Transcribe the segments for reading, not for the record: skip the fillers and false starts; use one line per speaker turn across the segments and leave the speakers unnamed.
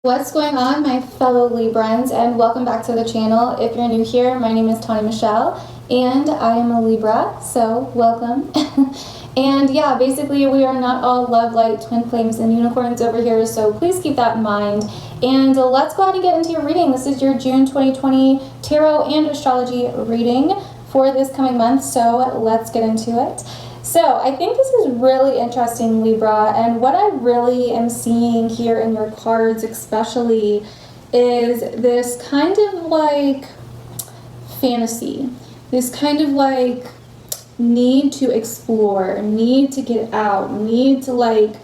What's going on, my fellow Librans, and welcome back to the channel. If you're new here, my name is Tawny Michelle and I am a Libra, so welcome. And yeah, basically we are not all love, light, twin flames, and unicorns over here, so please keep that in mind. And let's go ahead and get into your reading. This is your June 2020 tarot and astrology reading for this coming month, so let's get into it. So I think this is really interesting, Libra, and what I really am seeing here in your cards especially is this kind of like fantasy, this kind of like need to explore, need to get out, need to like,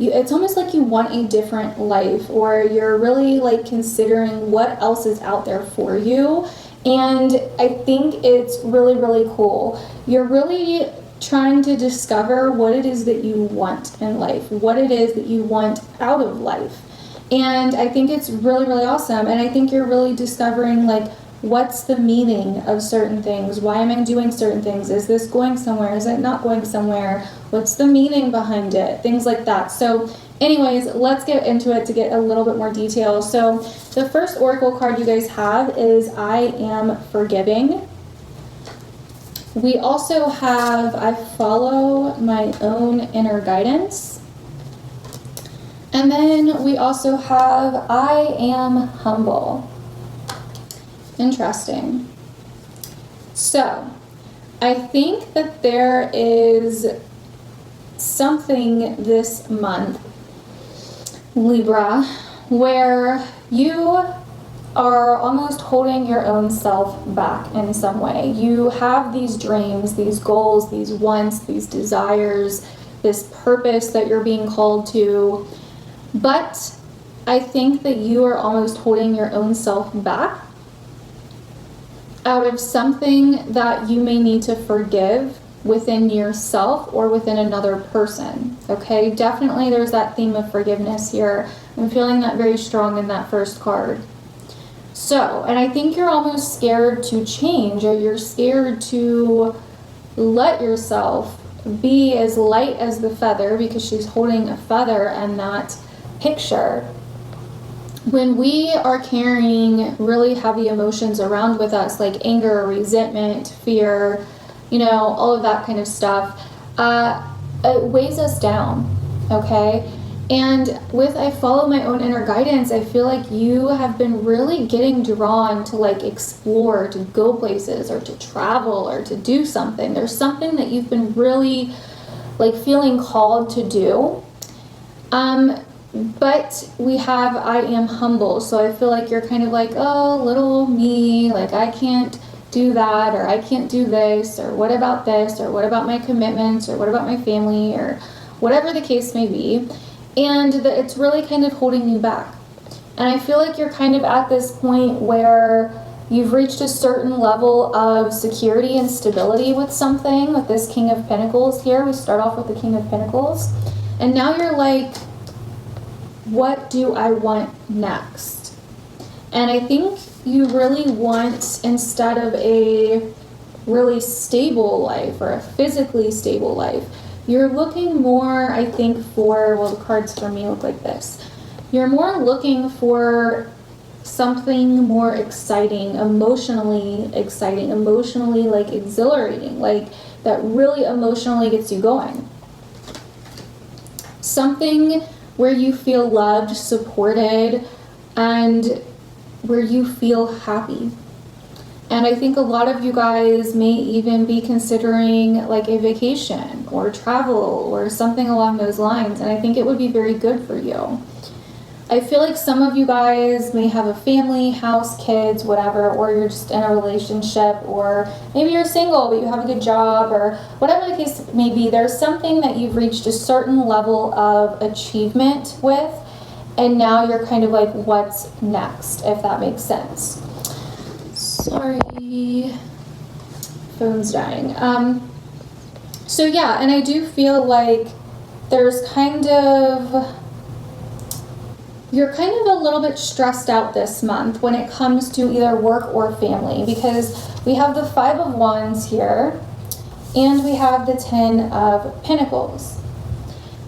it's almost like you want a different life, or you're really like considering what else is out there for you. And I think it's really, really cool. You're really trying to discover what it is that you want in life, what it is that you want out of life. And I think it's really, really awesome. And I think you're really discovering like, what's the meaning of certain things? Why am I doing certain things? Is this going somewhere? Is it not going somewhere? What's the meaning behind it? Things like that. So anyways, let's get into it to get a little bit more detail. So the first oracle card you guys have is I Am Forgiving. We also have I Follow My Own Inner Guidance. And then we also have I Am Humble. Interesting. So I think that there is something this month, Libra, where you are almost holding your own self back in some way. You have these dreams, these goals, these wants, these desires, this purpose that you're being called to, but I think that you are almost holding your own self back out of something that you may need to forgive within yourself or within another person. Okay, definitely there's that theme of forgiveness here. I'm feeling that very strong in that first card. So, and I think you're almost scared to change, or you're scared to let yourself be as light as the feather, because she's holding a feather in that picture. When we are carrying really heavy emotions around with us, like anger, resentment, fear, you know, all of that kind of stuff, it weighs us down, okay? And with I Follow My Own Inner Guidance, I feel like you have been really getting drawn to like explore, to go places, or to travel, or to do something. There's something that you've been really like feeling called to do. But we have I Am Humble, so I feel like you're kind of like, oh, little me, like I can't do that, or I can't do this, or what about this, or what about my commitments, or what about my family, or whatever the case may be. And it's really kind of holding you back. And I feel like you're kind of at this point where you've reached a certain level of security and stability with something, with this King of Pentacles here. We start off with the King of Pentacles. And now you're like, what do I want next? And I think you really want, instead of a really stable life or a physically stable life, you're looking more, I think, for, well, the cards for me look like this. You're more looking for something more exciting, emotionally like exhilarating, like that really emotionally gets you going. Something where you feel loved, supported, and where you feel happy. And I think a lot of you guys may even be considering like a vacation or travel or something along those lines. And I think it would be very good for you. I feel like some of you guys may have a family, house, kids, whatever, or you're just in a relationship, or maybe you're single but you have a good job, or whatever the case may be. There's something that you've reached a certain level of achievement with, and now you're kind of like, what's next, if that makes sense. Sorry, phone's dying. So yeah, and I do feel like there's kind of, you're kind of a little bit stressed out this month when it comes to either work or family, because we have the 5 of Wands here and we have the 10 of Pentacles.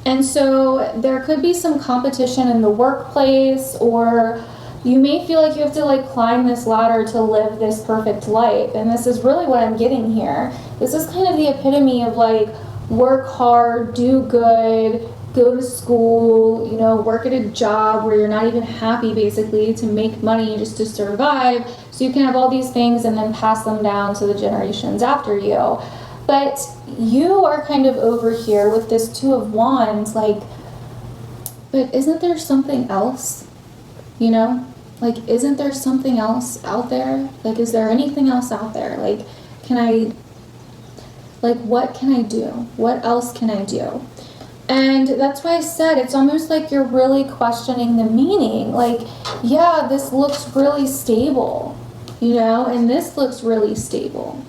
And so there could be some competition in the workplace, or you may feel like you have to like climb this ladder to live this perfect life. And this is really what I'm getting here. This is kind of the epitome of like, work hard, do good, go to school, you know, work at a job where you're not even happy basically, to make money just to survive, so you can have all these things and then pass them down to the generations after you. But you are kind of over here with this Two of Wands, like, but isn't there something else? You know, like, isn't there something else out there? Like, is there anything else out there? Like, what can I do? What else can I do? And that's why I said it's almost like you're really questioning the meaning. Like, yeah, this looks really stable, you know, and this looks really stable.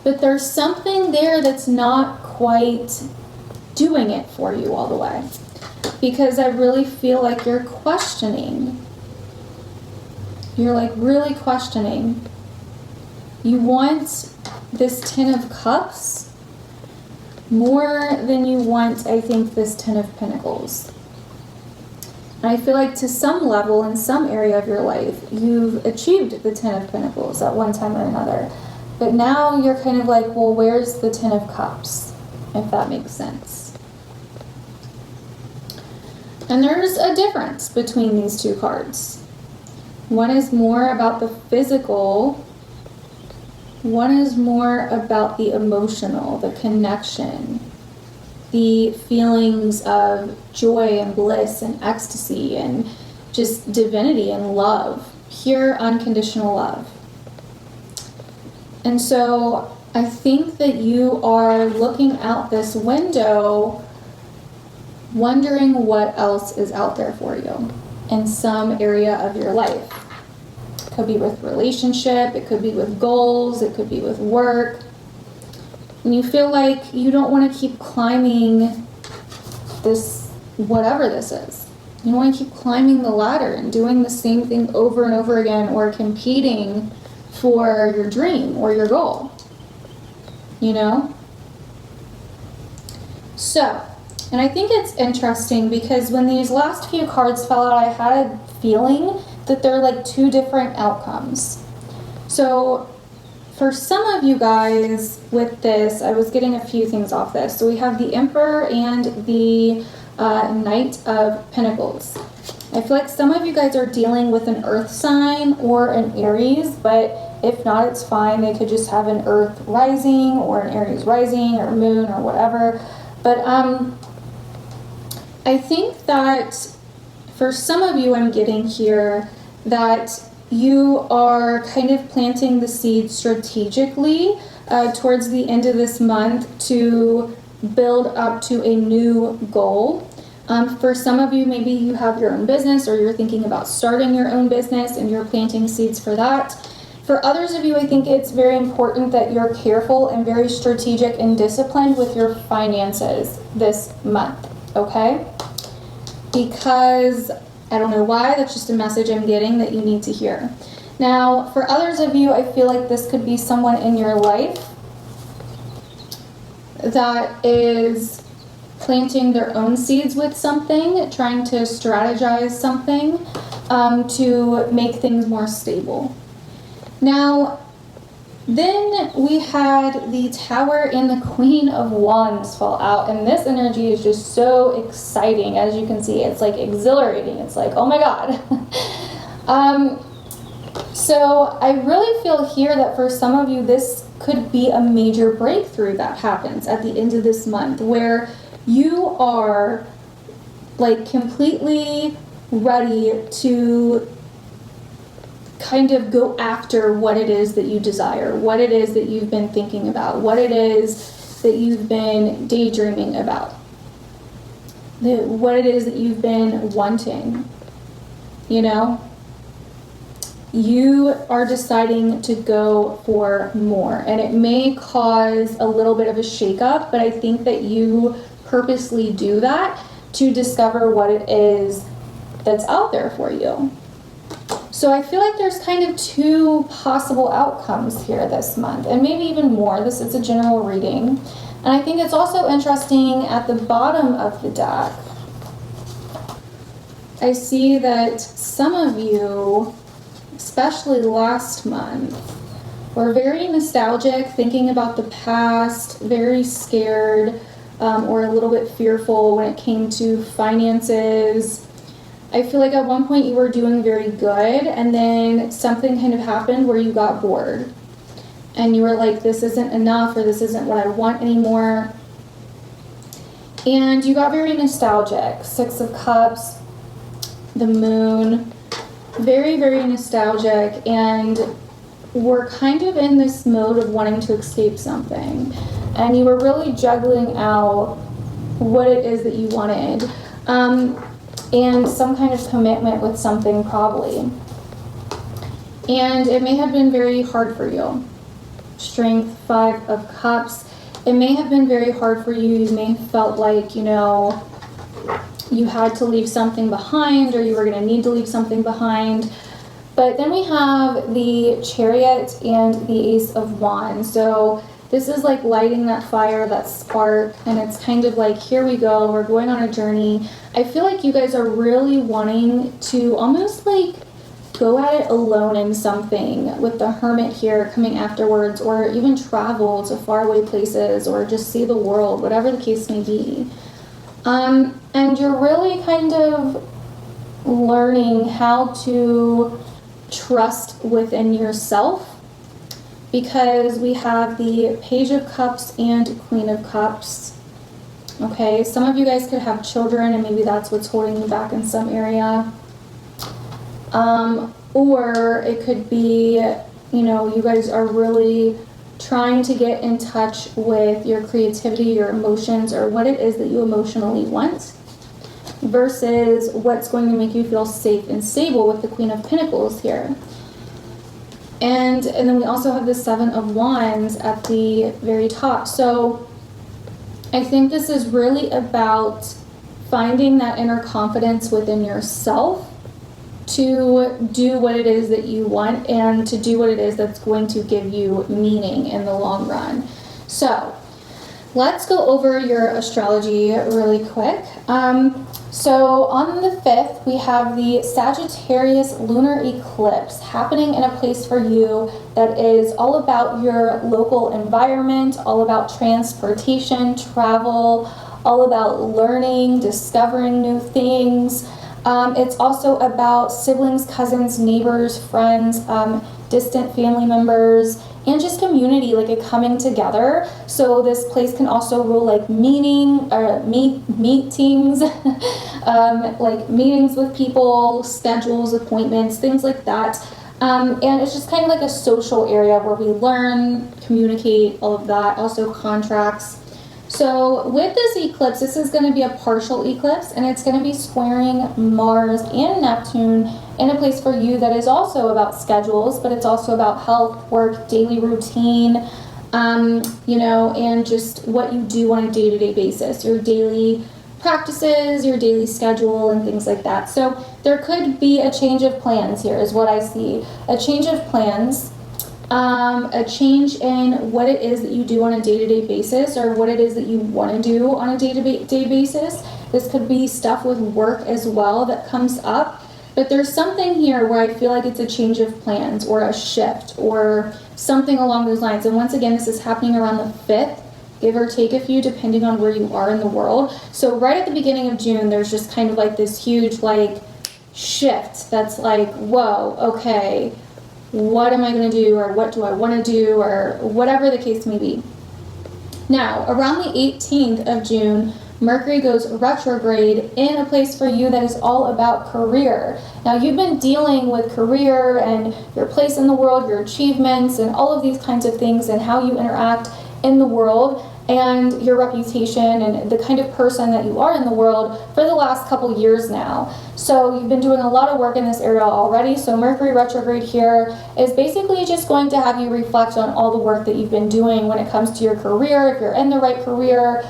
But there's something there that's not quite doing it for you all the way. Because I really feel like you're questioning. You're like really questioning. You want this Ten of Cups more than you want, I think, this Ten of Pentacles. And I feel like to some level, in some area of your life, you've achieved the Ten of Pentacles at one time or another. But now you're kind of like, well, where's the Ten of Cups? If that makes sense. And there's a difference between these two cards. One is more about the physical. One is more about the emotional, the connection, the feelings of joy and bliss and ecstasy and just divinity and love, pure unconditional love. And so I think that you are looking out this window wondering what else is out there for you in some area of your life. It could be with relationship, it could be with goals, it could be with work. And you feel like you don't want to keep climbing this, whatever this is. You don't want to keep climbing the ladder and doing the same thing over and over again, or competing for your dream or your goal, you know? So, and I think it's interesting because when these last few cards fell out, I had a feeling that they're like two different outcomes. So for some of you guys with this, I was getting a few things off this. So we have the Emperor and the Knight of Pentacles. I feel like some of you guys are dealing with an earth sign or an Aries, but if not, it's fine. They could just have an earth rising or an Aries rising or moon or whatever. But I think that for some of you, I'm getting here that you are kind of planting the seed strategically towards the end of this month to build up to a new goal. For some of you, maybe you have your own business or you're thinking about starting your own business and you're planting seeds for that. For others of you, I think it's very important that you're careful and very strategic and disciplined with your finances this month, okay? Because I don't know why, that's just a message I'm getting that you need to hear. Now, for others of you, I feel like this could be someone in your life that is planting their own seeds with something, trying to strategize something to make things more stable. Now, then we had the Tower and the Queen of Wands fall out, and this energy is just so exciting. As you can see, it's like exhilarating. It's like, oh my God. So I really feel here that for some of you, this could be a major breakthrough that happens at the end of this month, where you are like completely ready to kind of go after what it is that you desire, what it is that you've been thinking about, what it is that you've been daydreaming about, what it is that you've been wanting, you know? You are deciding to go for more, and it may cause a little bit of a shakeup, but I think that you purposely do that to discover what it is that's out there for you. So I feel like there's kind of two possible outcomes here this month, and maybe even more. This is a general reading. And I think it's also interesting at the bottom of the deck, I see that some of you, especially last month, were very nostalgic, thinking about the past, very scared or a little bit fearful when it came to finances. I feel like at one point you were doing very good, and then something kind of happened where you got bored. And you were like, this isn't enough, or this isn't what I want anymore. And you got very nostalgic. Six of Cups, the Moon, very, very nostalgic, and were kind of in this mode of wanting to escape something. And you were really juggling out what it is that you wanted. And some kind of commitment with something probably. And it may have been very hard for you. Strength, Five of Cups. It may have been very hard for you. You may have felt like, you know, you had to leave something behind, or you were going to need to leave something behind. But then we have the Chariot and the Ace of Wands. So this is like lighting that fire, that spark, and it's kind of like, here we go, we're going on a journey. I feel like you guys are really wanting to almost like go at it alone in something, with the Hermit here coming afterwards, or even travel to faraway places, or just see the world, whatever the case may be. And you're really kind of learning how to trust within yourself, because we have the Page of Cups and Queen of Cups. Okay, some of you guys could have children, and maybe that's what's holding you back in some area. Or it could be, you know, you guys are really trying to get in touch with your creativity, your emotions, or what it is that you emotionally want, versus what's going to make you feel safe and stable with the Queen of Pentacles here. And then we also have the Seven of Wands at the very top. So I think this is really about finding that inner confidence within yourself to do what it is that you want, and to do what it is that's going to give you meaning in the long run. So let's go over your astrology really quick. So on the 5th, we have the Sagittarius lunar eclipse happening in a place for you that is all about your local environment, all about transportation, travel, all about learning, discovering new things. It's also about siblings, cousins, neighbors, friends, distant family members, and just community, like a coming together. So this place can also rule like meetings, like meetings with people, schedules, appointments, things like that. And it's just kind of like a social area where we learn, communicate, all of that, also contracts. So with this eclipse, this is going to be a partial eclipse, and it's going to be squaring Mars and Neptune in a place for you that is also about schedules, but it's also about health, work, daily routine, you know, and just what you do on a day-to-day basis, your daily practices, your daily schedule, and things like that. So there could be a change of plans here is what I see. A change of plans. A change in what it is that you do on a day-to-day basis, or what it is that you want to do on a day-to-day basis. This could be stuff with work as well that comes up, but there's something here where I feel like it's a change of plans, or a shift, or something along those lines. And once again, this is happening around the 5th, give or take a few, depending on where you are in the world. So right at the beginning of June, there's just kind of like this huge like shift that's like, whoa, okay, what am I going to do, or what do I want to do, or whatever the case may be. Now, around the 18th of June, Mercury goes retrograde in a place for you that is all about career. Now, you've been dealing with career and your place in the world, your achievements, and all of these kinds of things, and how you interact in the world, and your reputation, and the kind of person that you are in the world for the last couple years now. So you've been doing a lot of work in this area already. So Mercury retrograde here is basically just going to have you reflect on all the work that you've been doing when it comes to your career. If you're in the right career,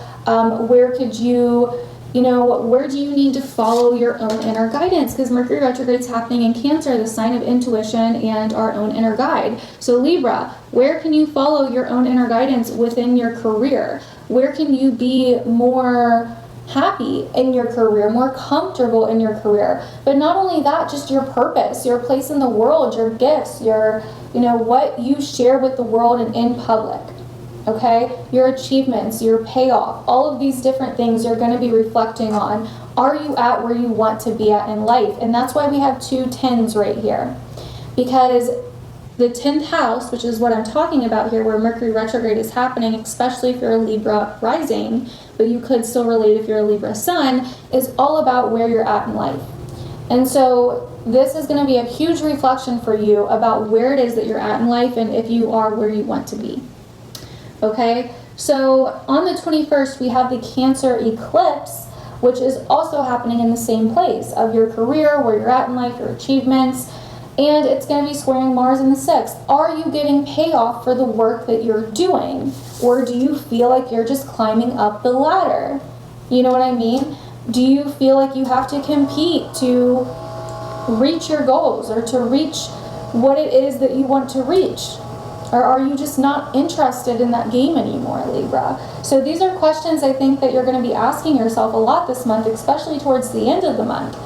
where could you You know, where do you need to follow your own inner guidance? Because Mercury retrograde is happening in Cancer, the sign of intuition and our own inner guide. So Libra, where can you follow your own inner guidance within your career? Where can you be more happy in your career, more comfortable in your career? But not only that, just your purpose, your place in the world, your gifts, your, you know, what you share with the world and in public. Okay, your achievements, your payoff, all of these different things you're going to be reflecting on. Are you at where you want to be at in life? And that's why we have 2 10s right here. Because the 10th house, which is what I'm talking about here, where Mercury retrograde is happening, especially if you're a Libra rising, but you could still relate if you're a Libra sun, is all about where you're at in life. And so this is going to be a huge reflection for you about where it is that you're at in life and if you are where you want to be. Okay, so on the 21st, we have the Cancer eclipse, which is also happening in the same place of your career, where you're at in life, your achievements, and it's going to be squaring Mars in the 6th. Are you getting payoff for the work that you're doing, or do you feel like you're just climbing up the ladder? You know what I mean? Do you feel like you have to compete to reach your goals or to reach what it is that you want to reach? Or are you just not interested in that game anymore, Libra? So these are questions I think that you're going to be asking yourself a lot this month, especially towards the end of the month.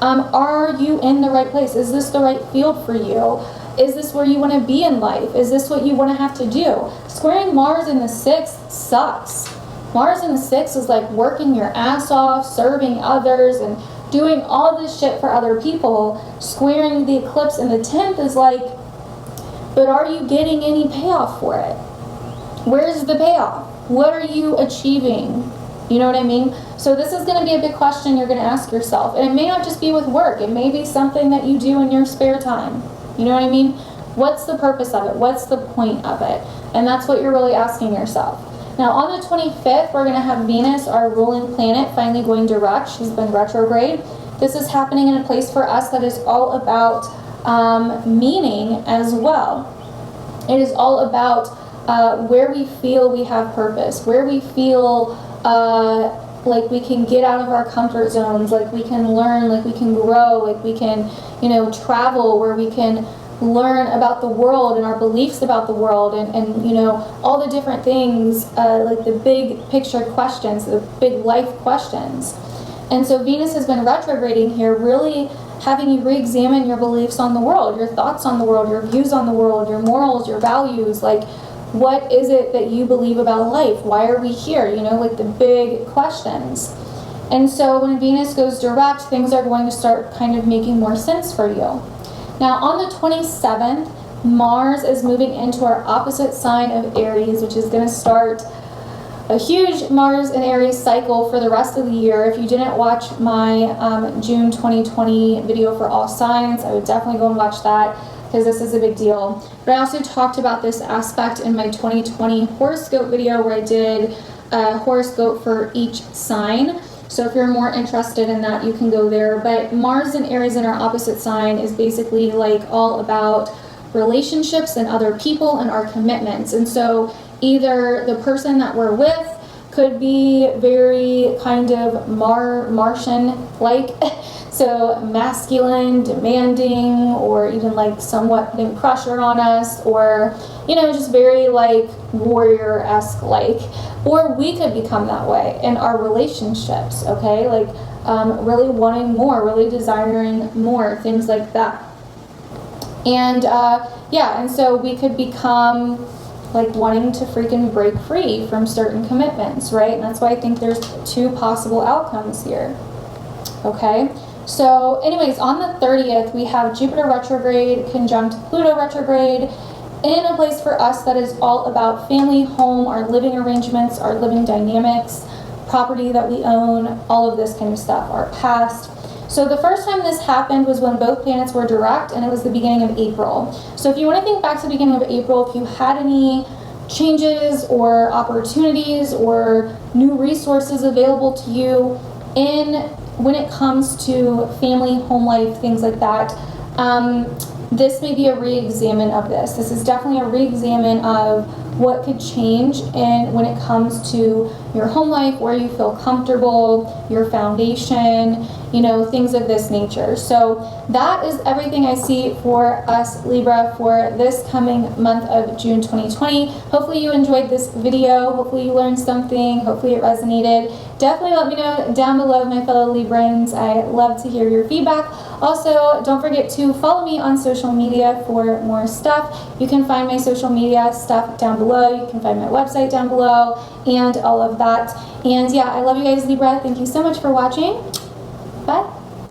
Are you in the right place? Is this the right field for you? Is this where you want to be in life? Is this what you want to have to do? Squaring Mars in the 6th sucks. Mars in the 6th is like working your ass off, serving others, and doing all this shit for other people. Squaring the eclipse in the 10th is like, but are you getting any payoff for it? Where's the payoff? What are you achieving? You know what I mean? So this is going to be a big question you're going to ask yourself. And it may not just be with work. It may be something that you do in your spare time. You know what I mean? What's the purpose of it? What's the point of it? And that's what you're really asking yourself. Now on the 25th, we're going to have Venus, our ruling planet, finally going direct. She's been retrograde. This is happening in a place for us that is all about meaning as well. It is all about where we feel we have purpose, where we feel like we can get out of our comfort zones, like we can learn, like we can grow, like we can, you know, travel, where we can learn about the world and our beliefs about the world and you know, all the different things, like the big picture questions, the big life questions. And so Venus has been retrograding here, really having you re-examine your beliefs on the world, your thoughts on the world, your views on the world, your morals, your values. Like, what is it that you believe about life? Why are we here? You know, like the big questions. And so when Venus goes direct, things are going to start kind of making more sense for you. Now on the 27th, Mars is moving into our opposite sign of Aries, which is going to start a huge Mars and Aries cycle for the rest of the year. If you didn't watch my June 2020 video for all signs, I would definitely go and watch that because this is a big deal. But I also talked about this aspect in my 2020 horoscope video where I did a horoscope for each sign. So if you're more interested in that, you can go there. But Mars and Aries in our opposite sign is basically like all about relationships and other people and our commitments. And so either the person that we're with could be very kind of Martian-like, so masculine, demanding, or even like somewhat putting pressure on us, or, you know, just very like warrior-esque like. Or we could become that way in our relationships, okay? Like really wanting more, really desiring more, things like that. And yeah, and so we could become like wanting to freaking break free from certain commitments, right? And that's why I think there's 2 possible outcomes here, okay? So anyways, on the 30th, we have Jupiter retrograde conjunct Pluto retrograde in a place for us that is all about family, home, our living arrangements, our living dynamics, property that we own, all of this kind of stuff, our past. So the first time this happened was when both planets were direct, and it was the beginning of April. So if you want to think back to the beginning of April, if you had any changes or opportunities or new resources available to you when it comes to family, home life, things like that, this may be a re-examine of this. This is definitely a re-examine of what could change and when it comes to your home life, where you feel comfortable, your foundation, you know, things of this nature. So that is everything I see for us Libra for this coming month of June 2020. Hopefully you enjoyed this video. Hopefully you learned something. Hopefully it resonated. Definitely let me know down below, my fellow Librans. I love to hear your feedback. Also, don't forget to follow me on social media for more stuff. You can find my social media stuff down below. You can find my website down below and all of that. And yeah, I love you guys, Libra. Thank you so much for watching.